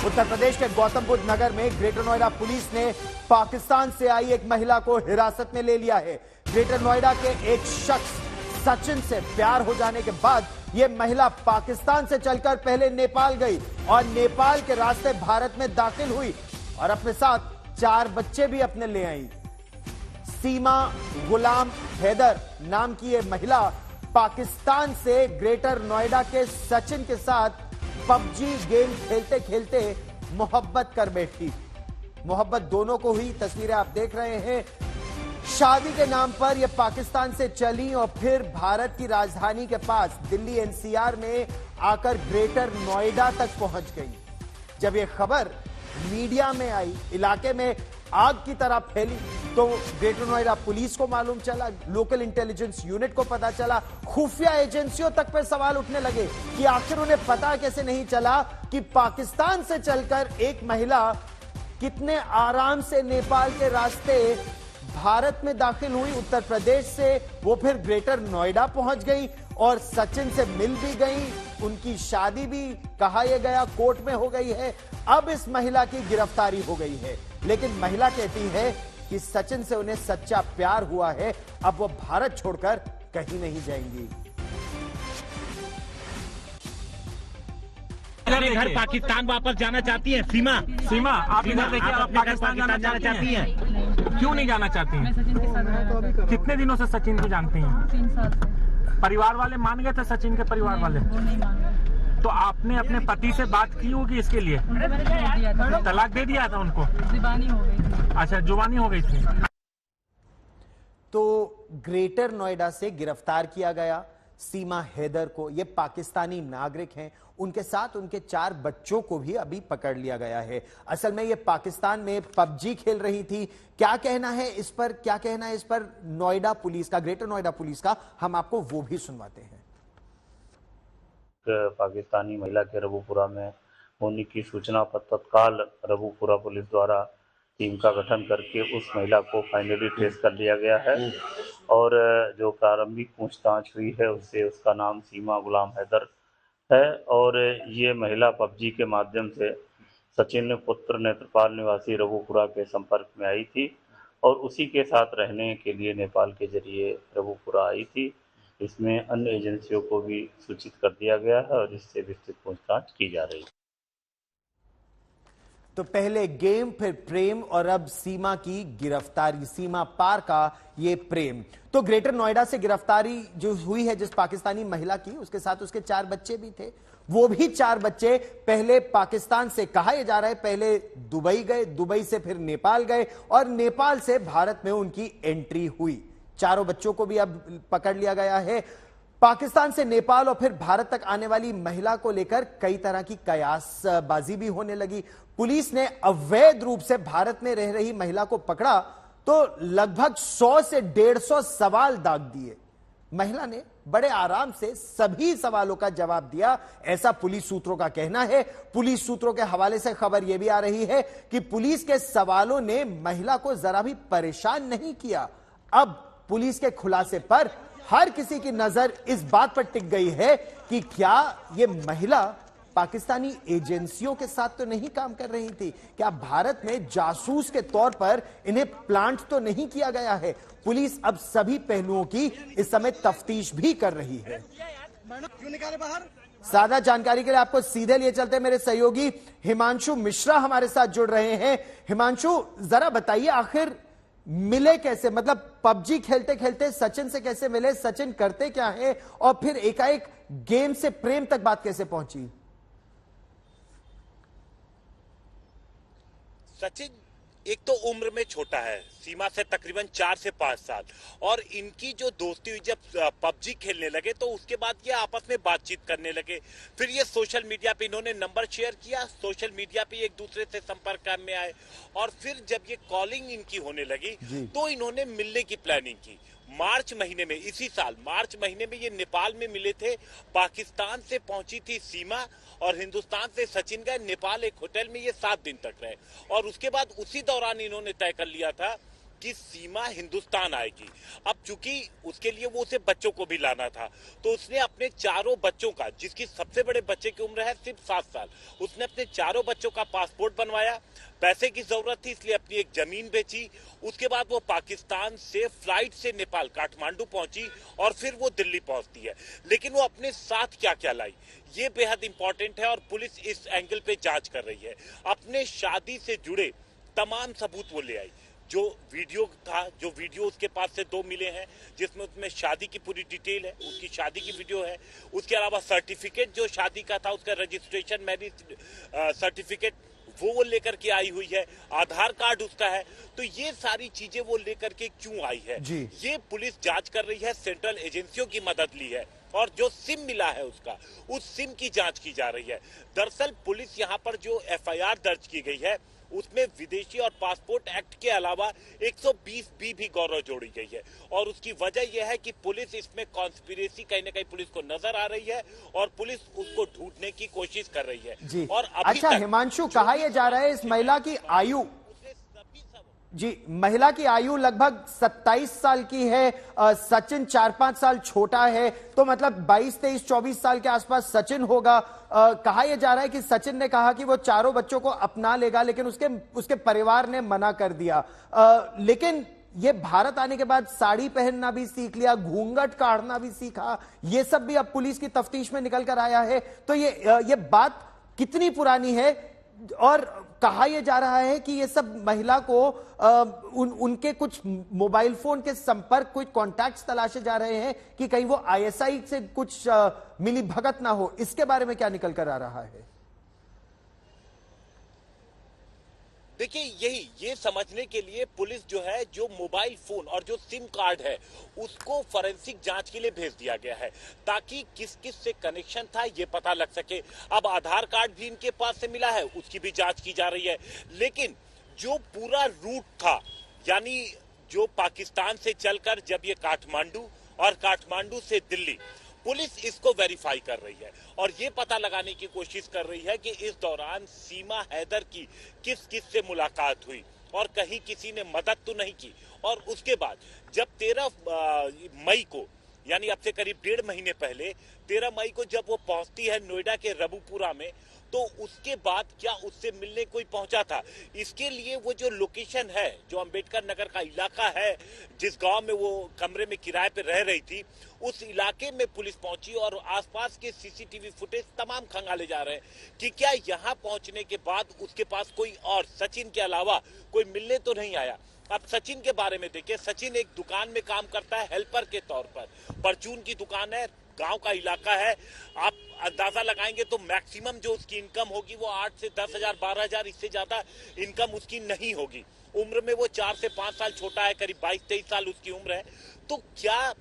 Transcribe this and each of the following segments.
उत्तर प्रदेश के गौतम बुद्ध नगर में greater Noida police ने पाकिस्तान से आई एक महिला को हिरासत में ले लिया है। ग्रेटर नोएडा के एक शख्स सचिन से प्यार हो जाने के बाद यह महिला पाकिस्तान से चलकर पहले नेपाल गई और नेपाल के रास्ते भारत में दाखिल हुई और अपने साथ 4 बच्चे भी अपने ले आई। सीमा गुलाम हैदर नाम की यह महिला पाकिस्तान से ग्रेटर नोएडा के सचिन के साथ पबजी गेम खेलते खेलते मोहब्बत कर बैठी। मोहब्बत दोनों को हुई, तस्वीरें आप देख रहे हैं। शादी के नाम पर यह पाकिस्तान से चली और फिर भारत की राजधानी के पास दिल्ली एनसीआर में आकर ग्रेटर नोएडा तक पहुंच गई। जब यह खबर मीडिया में आई, इलाके में आग की तरह फैली, तो ग्रेटर नोएडा पुलिस को मालूम चला, लोकल इंटेलिजेंस यूनिट को पता चला, खुफिया एजेंसियों तक पर सवाल उठने लगे कि आखिर उन्हें पता कैसे नहीं चला कि पाकिस्तान से चलकर एक महिला कितने आराम से नेपाल के रास्ते भारत में दाखिल हुई। उत्तर प्रदेश से वो फिर ग्रेटर नोएडा पहुंच गई और सचिन से मिल भी गई। उनकी शादी भी कहा यह गया कोर्ट में हो गई है। अब इस महिला की गिरफ्तारी हो गई है, लेकिन महिला कहती है कि सचिन से उन्हें सच्चा प्यार हुआ है, अब वो भारत छोड़कर कहीं नहीं जाएंगी। घर पाकिस्तान वापस जाना चाहती है। सीमा आप इधर देखिए, आप पाकिस्तान जाना चाहती हैं। क्यों नहीं जाना चाहती हैं? मैं सचिन के साथ रहता हूं। कितने दिनों से सचिन को जानती हैं? 3 साल से। परिवार वाले मान गए थे? सचिन के परिवार वाले वो नहीं मान रहे। तो आपने अपने पति से बात की होगी इसके लिए? तलाक दे दिया था उनको? जुबानी हो गई थी। अच्छा, जुबानी हो गई थी। तो ग्रेटर नोएडा से गिरफ्तार किया गया सीमा हैदर को। ये पाकिस्तानी नागरिक हैं, उनके साथ उनके 4 बच्चों को भी अभी पकड़ लिया गया है। असल में ये पाकिस्तान में पबजी खेल रही थी। क्या कहना है इस पर, क्या कहना है इस पर नोएडा पुलिस का, ग्रेटर नोएडा पुलिस का, हम आपको वो भी सुनवाते हैं। पाकिस्तानी महिला के रबूपुरा में होने की सूचना पर तत्काल रबूपुरा पुलिस द्वारा टीम का गठन करके उस महिला को फाइनली ट्रेस कर लिया गया है और जो प्रारंभिक पूछताछ हुई है उससे उसका नाम सीमा गुलाम हैदर है और ये महिला पबजी के माध्यम से सचिन पुत्र नेत्रपाल निवासी रबूपुरा के संपर्क में आई थी और उसी के साथ रहने के लिए नेपाल के जरिए रबूपुरा आई थी। इसमें अन्य एजेंसियों को भी सूचित कर दिया गया है और इससे विस्तृत पूछताछ की जा रही है। तो पहले गेम, फिर प्रेम और अब सीमा की गिरफ्तारी, सीमा पार का ये प्रेम। तो ग्रेटर नोएडा से गिरफ्तारी जो हुई है जिस पाकिस्तानी महिला की, उसके साथ उसके 4 बच्चे भी थे। वो भी 4 बच्चे पहले पाकिस्तान से, कहा यह जा रहा है, पहले दुबई गए, दुबई से फिर नेपाल गए और नेपाल से भारत में उनकी एंट्री हुई। चारों बच्चों को भी अब पकड़ लिया गया है। पाकिस्तान से नेपाल और फिर भारत तक आने वाली महिला को लेकर कई तरह की कयासबाजी भी होने लगी। पुलिस ने अवैध रूप से भारत में रह रही महिला को पकड़ा तो लगभग 100 से 150 सवाल दाग दिए। महिला ने बड़े आराम से सभी सवालों का जवाब दिया, ऐसा पुलिस सूत्रों का कहना है। पुलिस सूत्रों के हवाले से खबर यह भी आ रही है कि पुलिस के सवालों ने महिला को जरा भी परेशान नहीं किया। अब पुलिस के खुलासे पर हर किसी की नजर इस बात पर टिक गई है कि क्या यह महिला पाकिस्तानी एजेंसियों के साथ तो नहीं काम कर रही थी? क्या भारत में जासूस के तौर पर इन्हें प्लांट तो नहीं किया गया है? पुलिस अब सभी पहलुओं की इस समय तफ्तीश भी कर रही है। ज्यादा जानकारी के लिए आपको सीधे लिए चलते हैं, मेरे सहयोगी हिमांशु मिश्रा हमारे साथ जुड़ रहे हैं। हिमांशु, जरा बताइए आखिर मिले कैसे? मतलब पबजी खेलते खेलते सचिन से कैसे मिले, सचिन करते क्या है और फिर एकाएक गेम से प्रेम तक बात कैसे पहुंची? सचिन एक तो उम्र में छोटा है, सीमा से तकरीबन 4 से 5 साल, और इनकी जो दोस्ती हुई जब पबजी खेलने लगे तो उसके बाद ये आपस में बातचीत करने लगे। फिर ये सोशल मीडिया पे इन्होंने नंबर शेयर किया, सोशल मीडिया पे एक दूसरे से संपर्क में आए और फिर जब ये कॉलिंग इनकी होने लगी तो इन्होंने मिलने की प्लानिंग की। मार्च महीने में, इसी साल मार्च महीने में ये नेपाल में मिले थे। पाकिस्तान से पहुंची थी सीमा और हिंदुस्तान से सचिन गए नेपाल, एक होटल में ये 7 दिन तक रहे और उसके बाद उसी दौरान इन्होंने तय कर लिया था कि सीमा हिंदुस्तान आएगी। अब चूंकि उसके लिए वो उसे बच्चों को भी लाना था, तो उसने अपने चारों बच्चों का, जिसकी सबसे बड़े बच्चे की उम्र है सिर्फ 7 साल, उसने अपने चारों बच्चों का पासपोर्ट बनवाया। पैसे की जरूरत थी इसलिए अपनी एक जमीन बेची। उसके बाद वो पाकिस्तान से फ्लाइट से नेपाल काठमांडू पहुंची और फिर वो दिल्ली पहुंचती है। लेकिन वो अपने साथ क्या क्या लाई, ये बेहद इंपॉर्टेंट है और पुलिस इस एंगल पे जांच कर रही है। अपने शादी से जुड़े तमाम सबूत वो ले आई। जो वीडियो था, जो वीडियो उसके पास से 2 मिले हैं, जिसमें उसमें शादी की पूरी डिटेल है, उसकी शादी की वीडियो है। उसके अलावा सर्टिफिकेट जो शादी का था, उसका रजिस्ट्रेशन मैरिज सर्टिफिकेट वो लेकर के आई हुई है, आधार कार्ड उसका है। तो ये सारी चीजें वो लेकर के क्यों आई है, ये पुलिस जांच कर रही है। सेंट्रल एजेंसियों की मदद ली है और जो सिम मिला है उसका, उस सिम की जांच की जा रही है। दरअसल पुलिस यहाँ पर जो एफआईआर दर्ज की गई है, उसमें विदेशी और पासपोर्ट एक्ट के अलावा 120 भी गौरव जोड़ी गई है। और उसकी वजह यह है कि पुलिस इसमें कॉन्स्पिरेसी कहीं ना कहीं पुलिस को नजर आ रही है और पुलिस उसको ढूंढने की कोशिश कर रही है। जी। और अभी अच्छा हिमांशु, कहा यह जा रहा है इस महिला की आयु, जी, महिला की आयु लगभग 27 साल की है। सचिन 4-5 साल छोटा है, तो मतलब 22, 23, 24 साल के आसपास सचिन होगा। कहा यह जा रहा है कि सचिन ने कहा कि वो चारों बच्चों को अपना लेगा, लेकिन उसके परिवार ने मना कर दिया। लेकिन ये भारत आने के बाद साड़ी पहनना भी सीख लिया, घूंघट काढ़ना भी सीखा, ये सब भी अब पुलिस की तफ्तीश में निकल कर आया है। तो ये बात कितनी पुरानी है? और कहा यह जा रहा है कि ये सब महिला को उनके कुछ मोबाइल फोन के संपर्क, कुछ कॉन्टैक्ट्स तलाशे जा रहे हैं कि कहीं वो आईएसआई से कुछ मिली भगत ना हो। इसके बारे में क्या निकल कर आ रहा है? देखिए, ये समझने के लिए पुलिस जो है, जो मोबाइल फोन और जो सिम कार्ड है, उसको फॉरेंसिक जांच के लिए भेज दिया गया है, ताकि किस किस से कनेक्शन था ये पता लग सके। अब आधार कार्ड भी इनके पास से मिला है, उसकी भी जांच की जा रही है। लेकिन जो पूरा रूट था, यानी जो पाकिस्तान से चलकर जब ये काठमांडू और काठमांडू से दिल्ली, पुलिस इसको वेरीफाई कर रही है और ये पता लगाने की कोशिश कर रही है कि इस दौरान सीमा हैदर की किस किस से मुलाकात हुई और कहीं किसी ने मदद तो नहीं की। और उसके बाद जब 13 मई को, यानी अब से करीब 1.5 महीने पहले 13 मई को जब वो पहुंचती है नोएडा के रबुपुरा में, तो उसके बाद क्या उससे मिलने कोई पहुंचा था? इसके लिए वो जो लोकेशन है, जो अंबेडकर नगर का इलाका है, जिस गांव में वो कमरे में किराए पे रह रही थी, उस इलाके में पुलिस पहुंची और आसपास के सीसीटीवी फुटेज तमाम खंगाले जा रहे हैं कि क्या यहां पहुंचने के बाद उसके पास कोई और सचिन के अलावा कोई मिलने तो नहीं आया। अब सचिन के बारे में देखिए, सचिन एक दुकान में काम करता है हेल्पर के तौर पर, परचून की दुकान है, गांव का इलाका है। आप अंदाजा लगाएंगे तो मैक्सिमम जो उसकी इनकम होगी वो 8 से 10 हजार 12 हजार, इससे ज्यादा इनकम उसकी नहीं होगी। उम्र में वो 4 से 5 साल छोटा है, करीब 22-23 साल उसकी उम्र है। तो क्या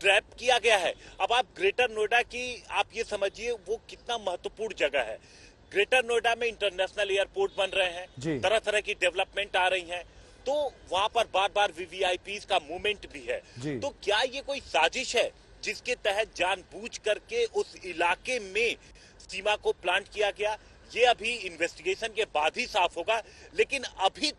ट्रैप किया गया है? अब आप ग्रेटर नोएडा की आप ये समझिए वो कितना महत्वपूर्ण जगह है। ग्रेटर नोएडा में इंटरनेशनल एयरपोर्ट बन रहे हैं, तरह तरह की डेवलपमेंट आ रही है, तो वहां पर बार बार वीवीआईपी का मूवमेंट भी है। तो क्या ये कोई साजिश है जिसके तहत जानबूझ करके उस इलाके में सीमा को प्लांट किया गया? ये अभी इन्वेस्टिगेशन के बाद ही साफ होगा। लेकिन अभी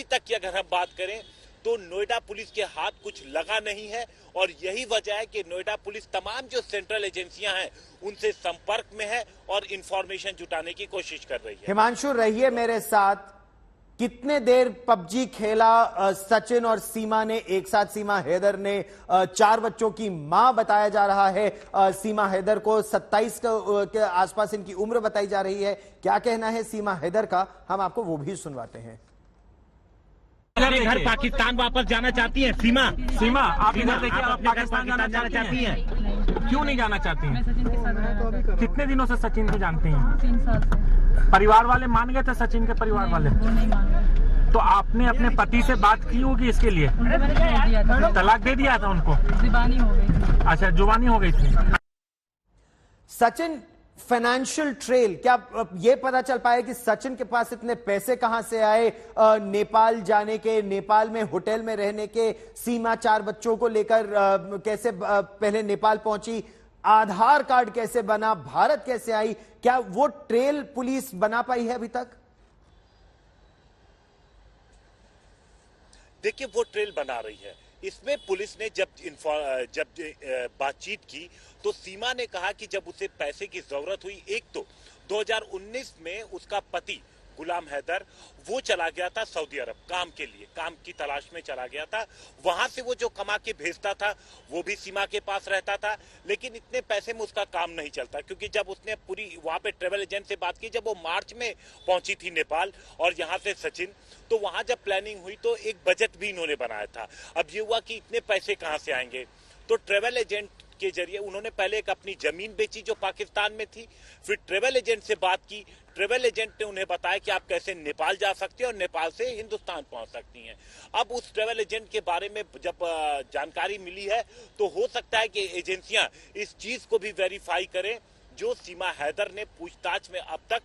तक की अगर हम बात करें तो नोएडा पुलिस के हाथ कुछ लगा नहीं है और यही वजह है कि नोएडा पुलिस तमाम जो सेंट्रल एजेंसियां हैं उनसे संपर्क में है और इंफॉर्मेशन जुटाने की कोशिश कर रही है। हिमांशु, रहिए मेरे साथ। कितने देर पबजी खेला सचिन और सीमा ने एक साथ? सीमा हैदर ने 4 बच्चों की मां बताया जा रहा है। सीमा हैदर को 27 के आसपास इनकी उम्र बताई जा रही है। क्या कहना है सीमा हैदर का, हम आपको वो भी सुनवाते हैं। अपने घर पाकिस्तान वापस जाना चाहती हैं सीमा, आप इधर देखिए, आप पाकिस्तान जाना चाहती हैं? क्यों नहीं जाना चाहती मैं हैं? सचिन के साथ कितने दिनों से सचिन को जानती हैं? 3 साल से। परिवार वाले मान गए थे? सचिन के परिवार वाले वो नहीं मान रहे। तो आपने अपने पति से बात की होगी इसके लिए? उनको मैंने छोड़ दिया था, तलाक दे दिया था उनको? जुबानी हो गई थी। अच्छा, जुबानी हो गई थी। सचिन फाइनेंशियल ट्रेल, क्या यह पता चल पाया कि सचिन के पास इतने पैसे कहां से आए नेपाल जाने के, नेपाल में होटल में रहने के? सीमा 4 बच्चों को लेकर कैसे पहले नेपाल पहुंची? आधार कार्ड कैसे बना? भारत कैसे आई? क्या वो ट्रेल पुलिस बना पाई है अभी तक? देखिए वो ट्रेल बना रही है। इसमें पुलिस ने जब बातचीत की तो सीमा ने कहा कि जब उसे पैसे की जरूरत हुई, एक तो 2019 में उसका पति गुलाम हैदर वो चला गया था सऊदी अरब काम के लिए, काम की तलाश में चला गया था। वहां से वो जो कमा के भेजता था वो भी सीमा के पास रहता था, लेकिन इतने पैसे में उसका काम नहीं चलता, क्योंकि जब उसने पूरी वहां पे ट्रेवल एजेंट से बात की, जब वो मार्च में पहुंची थी नेपाल और यहाँ से सचिन, तो वहां जब प्लानिंग हुई तो एक बजट भी इन्होंने बनाया था। अब ये हुआ कि इतने पैसे कहां से आएंगे, तो ट्रेवल एजेंट के जरिए उन्होंने पहले एक अपनी जमीन बेची जो पाकिस्तान में थी, फिर ट्रेवल एजेंट से बात की। ट्रेवल एजेंट ने उन्हें बताया कि आप कैसे नेपाल जा सकते हैं और नेपाल से हिंदुस्तान पहुंच सकती हैं। अब उस ट्रेवल एजेंट के बारे में जब जानकारी मिली है तो हो सकता है कि एजेंसियां इस चीज को भी वेरीफाई करें जो सीमा हैदर ने पूछताछ में अब तक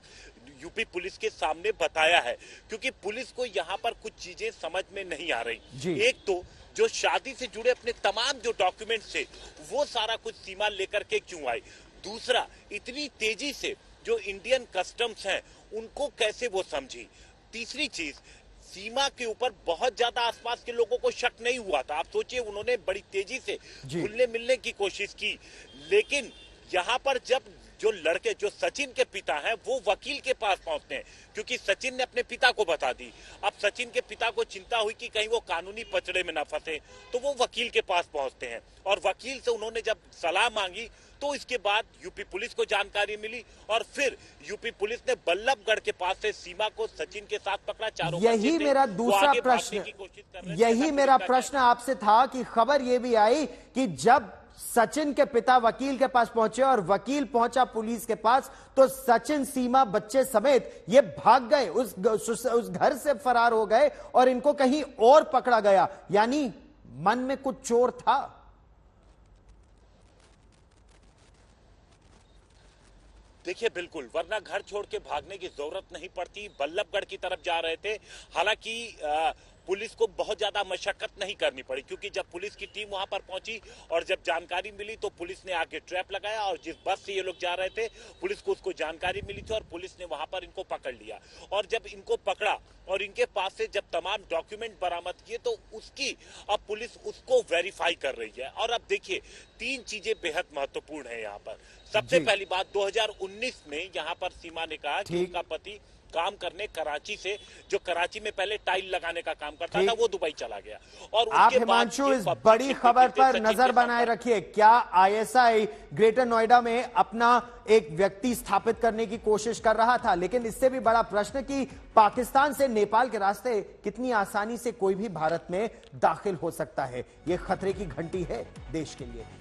यूपी पुलिस के सामने बताया है, क्योंकि पुलिस को यहाँ पर कुछ चीजें समझ में नहीं आ रही। एक तो जो शादी से जुड़े अपने तमाम जो डॉक्यूमेंट्स थे वो सारा कुछ सीमा लेकर के क्यों आई, दूसरा इतनी तेजी से जो इंडियन कस्टम्स हैं उनको कैसे वो समझी, तीसरी चीज सीमा के ऊपर बहुत ज्यादा आसपास के लोगों को शक नहीं हुआ था। आप सोचिए उन्होंने बड़ी तेजी से घुलने मिलने की कोशिश की, लेकिन यहाँ पर जब जो लड़के जो सचिन के पिता हैं वो वकील के पास पहुंचते हैं, क्योंकि सचिन ने अपने पिता को बता दी। अब सचिन के पिता को चिंता हुई कि कहीं वो कानूनी पचड़े में ना फंसे, तो वो वकील के पास पहुंचते हैं और वकील से उन्होंने जब सलाह मांगी तो इसके बाद यूपी पुलिस को जानकारी मिली और फिर यूपी पुलिस ने बल्लभगढ़ के पास से सीमा को सचिन के साथ पकड़ा। चारों यही मेरा दूसरा प्रश्न, यही मेरा प्रश्न आपसे था कि खबर यह भी आई कि जब सचिन के पिता वकील के पास पहुंचे और वकील पहुंचा पुलिस के पास तो सचिन सीमा बच्चे समेत ये भाग गए, उस घर से फरार हो गए और इनको कहीं और पकड़ा गया, यानी मन में कुछ चोर था। देखिए बिल्कुल, वरना घर छोड़ के भागने की जरूरत नहीं पड़ती। बल्लभगढ़ की तरफ जा रहे थे, हालांकि पुलिस को बहुत ज्यादा मशक्कत नहीं करनी पड़ी, क्योंकि जब पुलिस की टीम वहां पर पहुंची और जब जानकारी मिली तो पुलिस ने आके ट्रैप लगाया और जिस बस से ये लोग जा रहे थे पुलिस को उसको जानकारी मिली थी और पुलिस ने वहां पर इनको पकड़ लिया। और जब इनको पकड़ा और इनके पास से जब तमाम डॉक्यूमेंट बरामद किए तो उसकी अब पुलिस उसको वेरीफाई कर रही है। और अब देखिए तीन चीजें बेहद महत्वपूर्ण है यहाँ पर। सबसे पहली बात, 2019 में यहाँ पर सीमा ने कहा कि उनका पति काम करने कराची से, जो कराची में पहले टाइल लगाने का काम करता था, वो दुबई चला गया। और आप हिमांशु इस बड़ी खबर पर नजर बनाए रखिए, क्या आईएसआई ग्रेटर नोएडा में अपना एक व्यक्ति स्थापित करने की कोशिश कर रहा था, लेकिन इससे भी बड़ा प्रश्न कि पाकिस्तान से नेपाल के रास्ते कितनी आसानी से कोई भी भारत में दाखिल हो सकता है। यह खतरे की घंटी है देश के लिए।